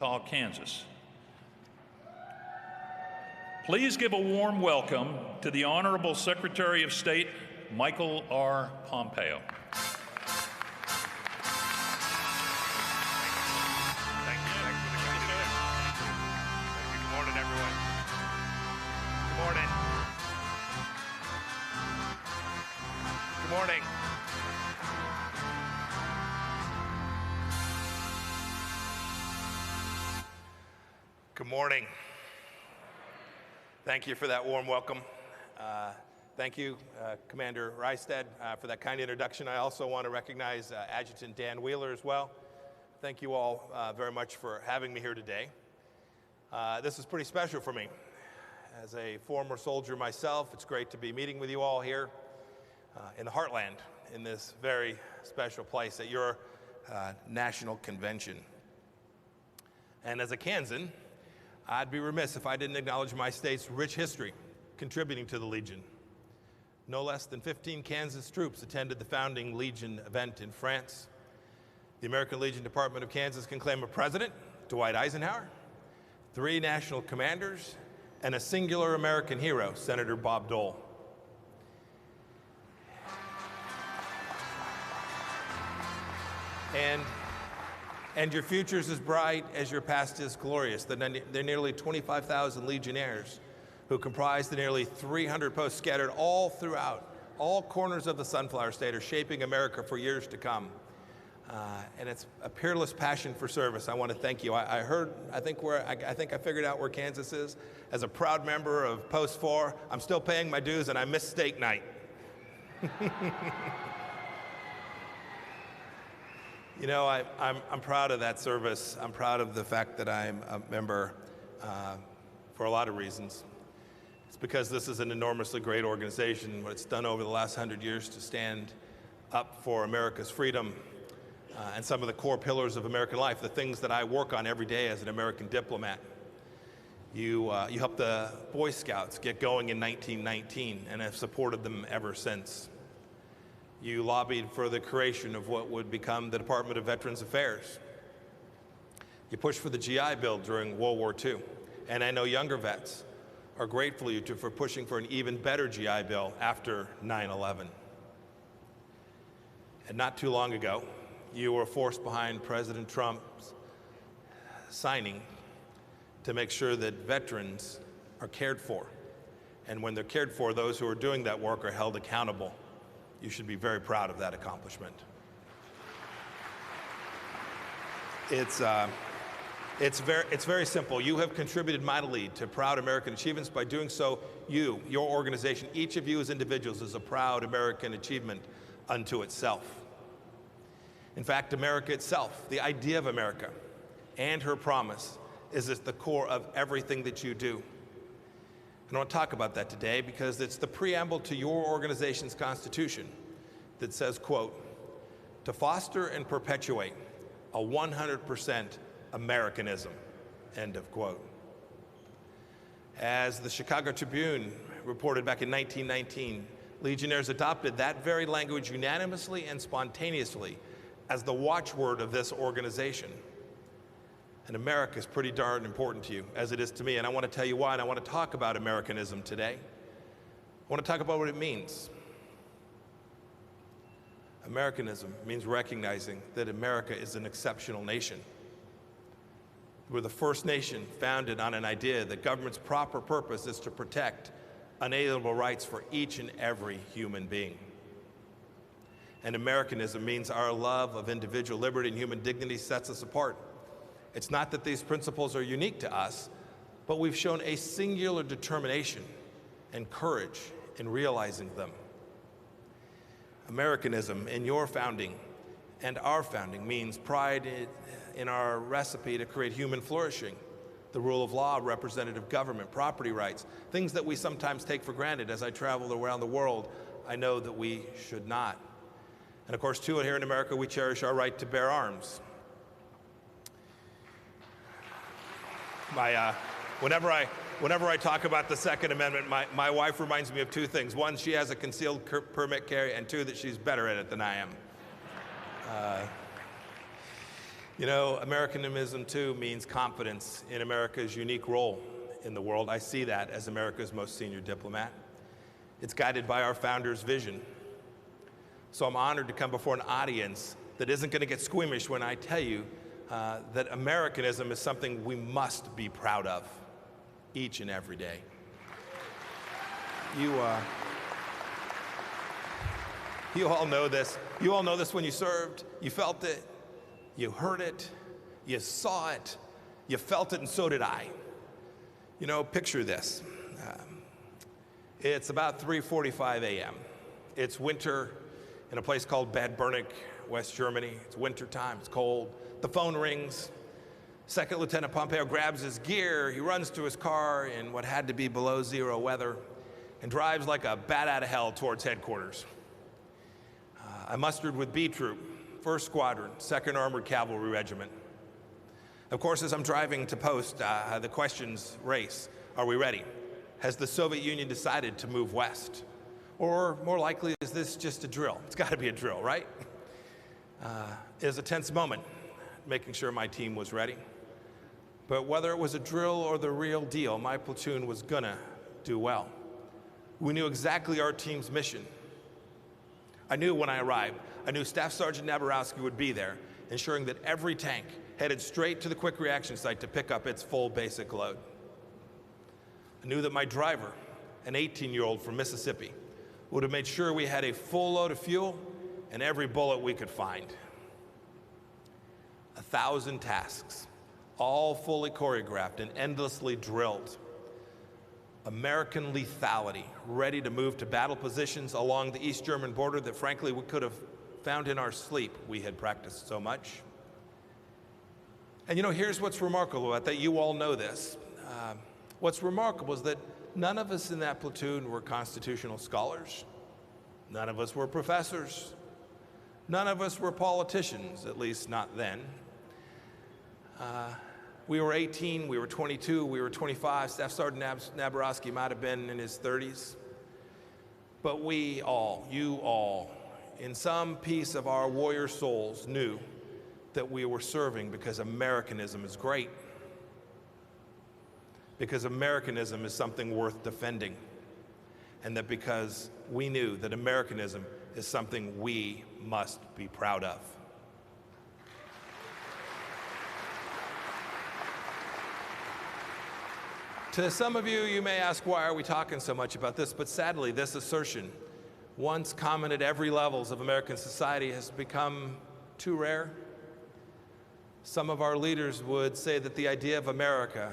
Kansas. Please give a warm welcome to the Honorable Secretary of State, Michael R. Pompeo. Thank you. Thanks for the kind of Good morning, everyone. Good morning. Good morning. Good morning. Thank you for that warm welcome. Thank you, Commander Rystad, for that kind introduction. I also want to recognize Adjutant Dan Wheeler as well. Thank you all very much for having me here today. This is pretty special for me. As a former soldier myself, it's great to be meeting with you all here in the heartland, in this very special place at your national convention. And as a Kansan, I'd be remiss if I didn't acknowledge my state's rich history contributing to the Legion. No less than 15 Kansas troops attended the founding Legion event in France. The American Legion Department of Kansas can claim a president, Dwight Eisenhower, 3 national commanders, and a singular American hero, Senator Bob Dole. And your future's as bright as your past is glorious. There are nearly 25,000 Legionnaires who comprise the nearly 300 posts scattered all throughout. All corners of the Sunflower State are shaping America for years to come. And it's a peerless passion for service. I want to thank you. I think I figured out where Kansas is. As a proud member of Post 4, I'm still paying my dues and I missed steak night. You know, I'm proud of that service. I'm proud of the fact that I'm a member for a lot of reasons. It's because this is an enormously great organization. What it's done over the last 100 years to stand up for America's freedom and some of the core pillars of American life, the things that I work on every day as an American diplomat. You helped the Boy Scouts get going in 1919 and have supported them ever since. You lobbied for the creation of what would become the Department of Veterans Affairs. You pushed for the GI Bill during World War II. And I know younger vets are grateful to you for pushing for an even better GI Bill after 9/11. And not too long ago, you were a force behind President Trump's signing to make sure that veterans are cared for. And when they're cared for, those who are doing that work are held accountable. You should be very proud of that accomplishment. It's very simple. You have contributed mightily to proud American achievements. By doing so, your organization, each of you as individuals is a proud American achievement unto itself. In fact, America itself, the idea of America and her promise is at the core of everything that you do. I want to talk about that today because it's the preamble to your organization's constitution that says, quote, to foster and perpetuate a 100% Americanism, end of quote. As the Chicago Tribune reported back in 1919, Legionnaires adopted that very language unanimously and spontaneously as the watchword of this organization. And America is pretty darn important to you, as it is to me, and I want to tell you why, and I want to talk about Americanism today. I want to talk about what it means. Americanism means recognizing that America is an exceptional nation. We're the first nation founded on an idea that government's proper purpose is to protect unalienable rights for each and every human being. And Americanism means our love of individual liberty and human dignity sets us apart. It's not that these principles are unique to us, but we've shown a singular determination and courage in realizing them. Americanism in your founding and our founding means pride in our recipe to create human flourishing, the rule of law, representative government, property rights, things that we sometimes take for granted. As I travel around the world, I know that we should not. And of course, too, here in America, we cherish our right to bear arms. Whenever I talk about the Second Amendment, my wife reminds me of 2 things. 1, she has a concealed permit carry, and 2, that she's better at it than I am. You know, Americanism too means confidence in America's unique role in the world. I see that as America's most senior diplomat. It's guided by our founders' vision. So I'm honored to come before an audience that isn't going to get squeamish when I tell you that Americanism is something we must be proud of each and every day. You all know this. You all know this when you served. You felt it. You heard it. You saw it. You felt it, and so did I. You know, picture this. It's about 3:45 a.m. It's winter in a place called Bad Bernick, West Germany. It's winter time. It's cold. The phone rings. Second Lieutenant Pompeo grabs his gear. He runs to his car in what had to be below zero weather and drives like a bat out of hell towards headquarters. I mustered with B Troop, 1st Squadron, 2nd Armored Cavalry Regiment. Of course, as I'm driving to post, the questions race. Are we ready? Has the Soviet Union decided to move west? Or more likely, is this just a drill? It's got to be a drill, right? It was a tense moment, making sure my team was ready. But whether it was a drill or the real deal, my platoon was gonna do well. We knew exactly our team's mission. I knew when I arrived, I knew Staff Sergeant Naborowski would be there, ensuring that every tank headed straight to the quick reaction site to pick up its full basic load. I knew that my driver, an 18-year-old from Mississippi, would have made sure we had a full load of fuel and every bullet we could find. 1,000 tasks, all fully choreographed and endlessly drilled. American lethality, ready to move to battle positions along the East German border that frankly we could have found in our sleep. We had practiced so much. And you know, here's what's remarkable about that. You all know this. What's remarkable is that none of us in that platoon were constitutional scholars. None of us were professors. None of us were politicians, at least not then. We were 18, we were 22, we were 25. Staff Sergeant Naborowski might have been in his 30s. But we all, you all, in some piece of our warrior souls knew that we were serving because Americanism is great. Because Americanism is something worth defending. And that because we knew that Americanism is something we must be proud of. To some of you, you may ask, why are we talking so much about this? But sadly, this assertion, once common at every levels of American society, has become too rare. Some of our leaders would say that the idea of America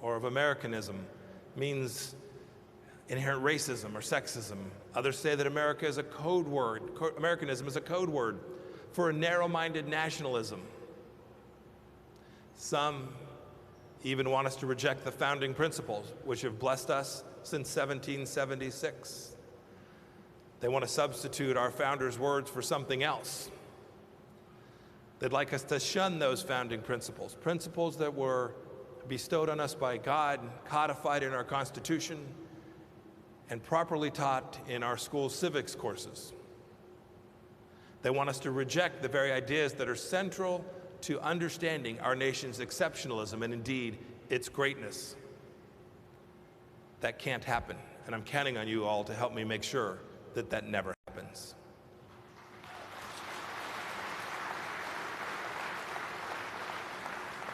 or of Americanism means inherent racism or sexism. Others say that America is a code word. Americanism is a code word for a narrow-minded nationalism. Some even want us to reject the founding principles which have blessed us since 1776. They want to substitute our founders' words for something else. They'd like us to shun those founding principles, principles that were bestowed on us by God, codified in our Constitution, and properly taught in our school civics courses. They want us to reject the very ideas that are central to understanding our nation's exceptionalism and indeed its greatness. That can't happen, and I'm counting on you all to help me make sure that that never happens.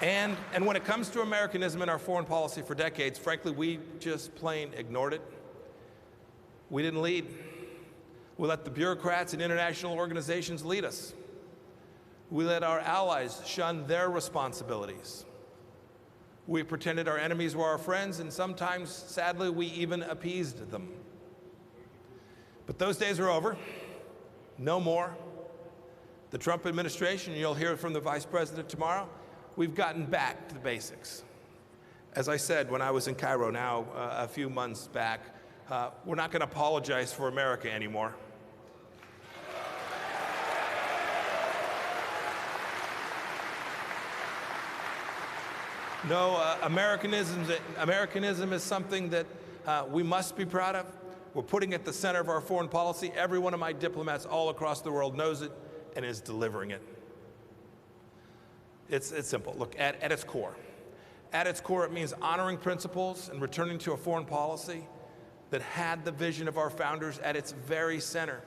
And when it comes to Americanism in our foreign policy for decades, frankly, we just plain ignored it. We didn't lead. We let the bureaucrats and international organizations lead us. We let our allies shun their responsibilities. We pretended our enemies were our friends, and sometimes, sadly, we even appeased them. But those days are over. No more. The Trump administration, you'll hear from the Vice President tomorrow, we've gotten back to the basics. As I said when I was in Cairo now a few months back, we're not going to apologize for America anymore. No, Americanism is something that we must be proud of. We're putting it at the center of our foreign policy. Every one of my diplomats all across the world knows it and is delivering it. It's simple. Look, at its core, it means honoring principles and returning to a foreign policy that had the vision of our founders at its very center.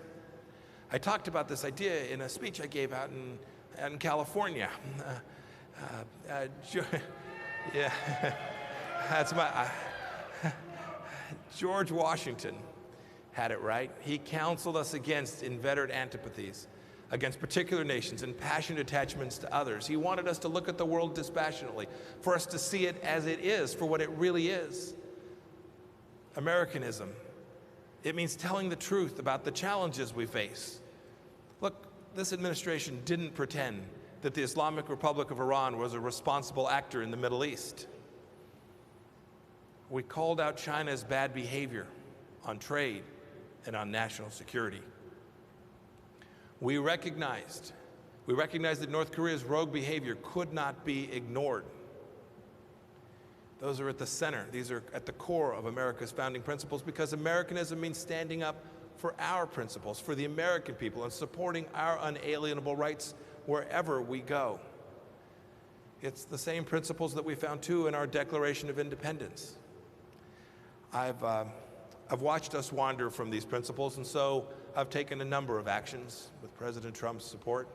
I talked about this idea in a speech I gave out in California. Yeah, that's George Washington had it right. He counseled us against inveterate antipathies, against particular nations and passionate attachments to others. He wanted us to look at the world dispassionately, for us to see it as it is, for what it really is. Americanism. It means telling the truth about the challenges we face. Look, this administration didn't pretend that the Islamic Republic of Iran was a responsible actor in the Middle East. We called out China's bad behavior on trade and on national security. We recognized that North Korea's rogue behavior could not be ignored. Those are at the center. These are at the core of America's founding principles, because Americanism means standing up for our principles, for the American people, and supporting our unalienable rights wherever we go. It's the same principles that we found, too, in our Declaration of Independence. I've watched us wander from these principles, and so I've taken a number of actions with President Trump's support.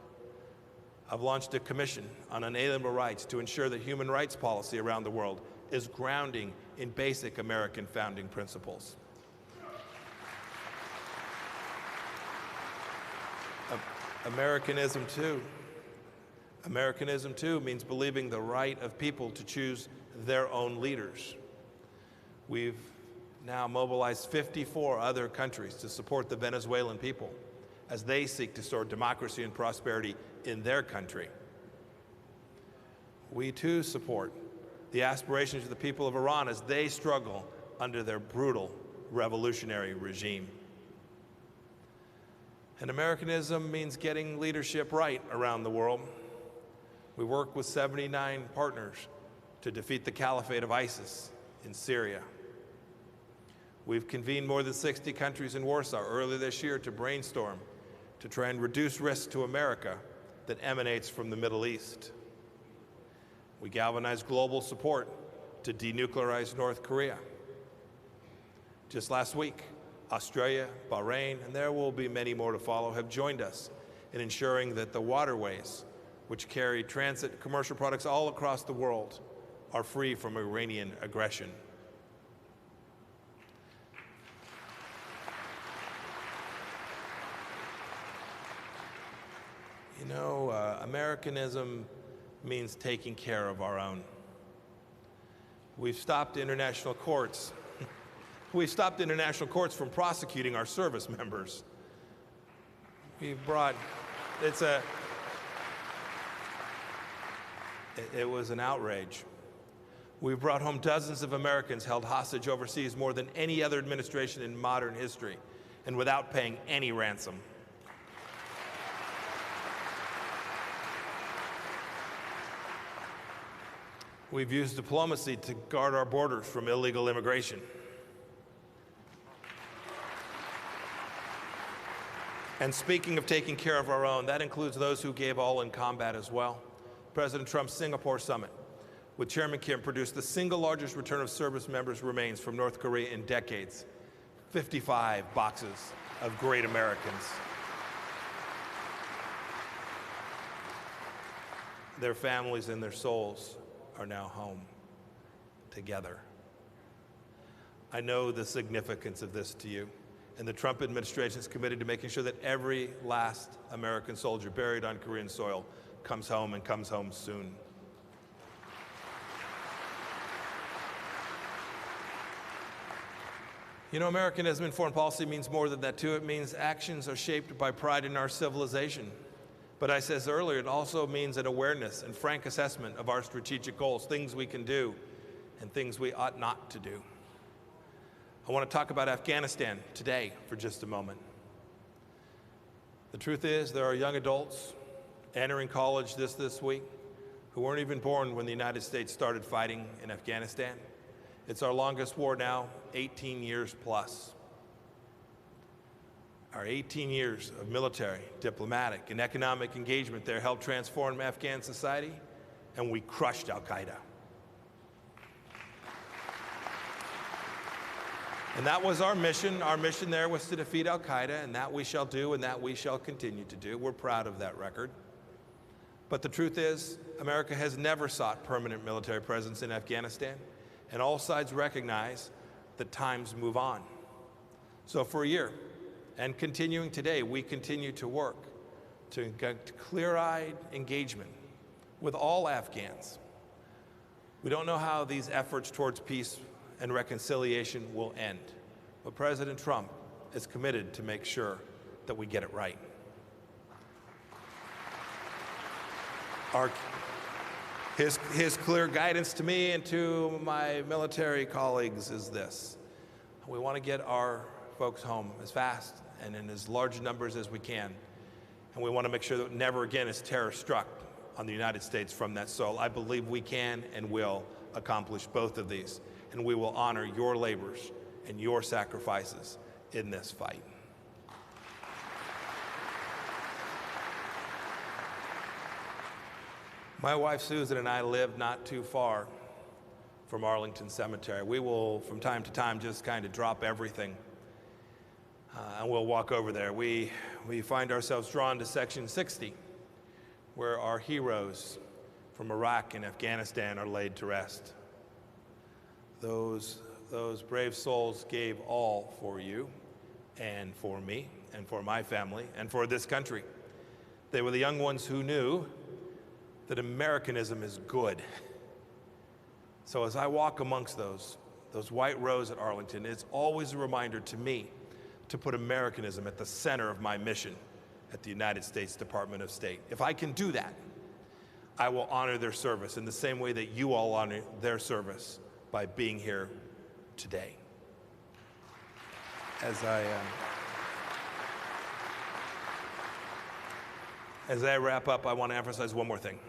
I've launched a commission on unalienable rights to ensure that human rights policy around the world is grounding in basic American founding principles. Americanism, too, means believing the right of people to choose their own leaders. We've now mobilized 54 other countries to support the Venezuelan people as they seek to restore democracy and prosperity in their country. We, too, support the aspirations of the people of Iran as they struggle under their brutal revolutionary regime. And Americanism means getting leadership right around the world. We work with 79 partners to defeat the caliphate of ISIS in Syria. We've convened more than 60 countries in Warsaw earlier this year to brainstorm to try and reduce risk to America that emanates from the Middle East. We galvanized global support to denuclearize North Korea. Just last week, Australia, Bahrain, and there will be many more to follow, have joined us in ensuring that the waterways, which carry transit commercial products all across the world, are free from Iranian aggression. You know, Americanism means taking care of our own. We've stopped international courts. We've stopped international courts from prosecuting our service members. We've brought, it was an outrage. We've brought home dozens of Americans held hostage overseas, more than any other administration in modern history, and without paying any ransom. We've used diplomacy to guard our borders from illegal immigration. And speaking of taking care of our own, that includes those who gave all in combat as well. President Trump's Singapore summit with Chairman Kim produced the single largest return of service members remains from North Korea in decades. 55 boxes of great Americans. Their families and their souls are now home together. I know the significance of this to you, and the Trump administration is committed to making sure that every last American soldier buried on Korean soil comes home, and comes home soon. You know, Americanism in foreign policy means more than that, too. It means actions are shaped by pride in our civilization. But I said earlier, it also means an awareness and frank assessment of our strategic goals, things we can do and things we ought not to do. I want to talk about Afghanistan today for just a moment. The truth is, there are young adults entering college this week who weren't even born when the United States started fighting in Afghanistan. It's our longest war now, 18 years plus. Our 18 years of military, diplomatic, and economic engagement there helped transform Afghan society and we crushed al-Qaeda. And that was our mission. Our mission there was to defeat al-Qaeda, and that we shall do, and that we shall continue to do. We're proud of that record. But the truth is, America has never sought permanent military presence in Afghanistan, and all sides recognize that times move on. So for a year, and continuing today, we continue to work to get clear-eyed engagement with all Afghans. We don't know how these efforts towards peace and reconciliation will end, but President Trump is committed to make sure that we get it right. His clear guidance to me and to my military colleagues is this: we want to get our folks home as fast and in as large numbers as we can, and we want to make sure that never again is terror struck on the United States from that soil. I believe we can and will accomplish both of these, and we will honor your labors and your sacrifices in this fight. My wife Susan and I live not too far from Arlington Cemetery. We will, from time to time, just kind of drop everything and we'll walk over there. We find ourselves drawn to Section 60, where our heroes from Iraq and Afghanistan are laid to rest. Those brave souls gave all for you and for me and for my family and for this country. They were the young ones who knew that Americanism is good. So as I walk amongst those white rows at Arlington, it's always a reminder to me to put Americanism at the center of my mission at the United States Department of State. If I can do that, I will honor their service in the same way that you all honor their service by being here today. As I wrap up, I want to emphasize one more thing.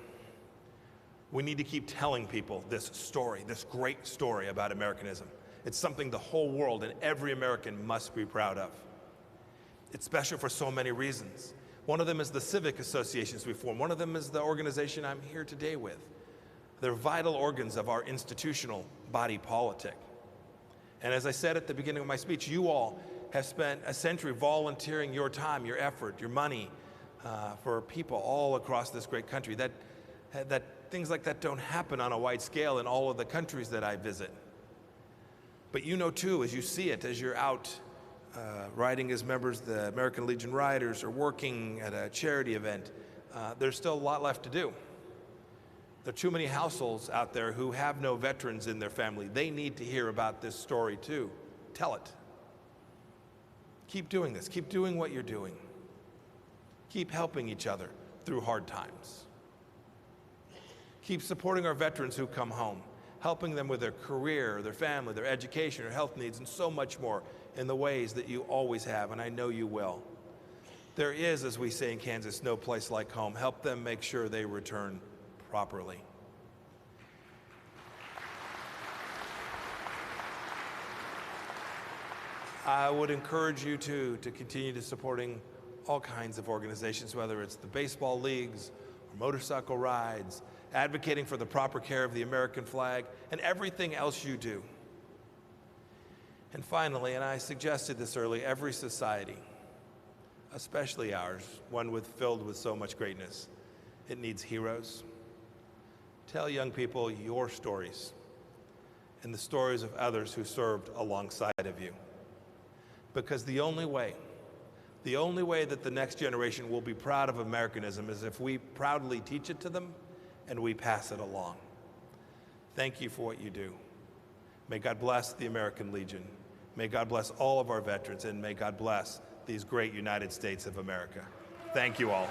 We need to keep telling people this story, this great story about Americanism. It's something the whole world and every American must be proud of. It's special for so many reasons. One of them is the civic associations we form. One of them is the organization I'm here today with. They're vital organs of our institutional body politic. And as I said at the beginning of my speech, you all have spent a century volunteering your time, your effort, your money for people all across this great country. That things like that don't happen on a wide scale in all of the countries that I visit. But you know too, as you see it, as you're out riding as members of the American Legion Riders or working at a charity event, there's still a lot left to do. There are too many households out there who have no veterans in their family. They need to hear about this story too. Tell it. Keep doing this. Keep doing what you're doing. Keep helping each other through hard times. Keep supporting our veterans who come home, helping them with their career, their family, their education, their health needs, and so much more in the ways that you always have, and I know you will. There is, as we say in Kansas, no place like home. Help them make sure they return properly. I would encourage you to continue to supporting all kinds of organizations, whether it's the baseball leagues or motorcycle rides, advocating for the proper care of the American flag, and everything else you do. And finally, and I suggested this earlier, every society, especially ours, one filled with so much greatness, it needs heroes. Tell young people your stories and the stories of others who served alongside of you. Because the only way that the next generation will be proud of Americanism is if we proudly teach it to them and we pass it along. Thank you for what you do. May God bless the American Legion. May God bless all of our veterans, and may God bless these great United States of America. Thank you all.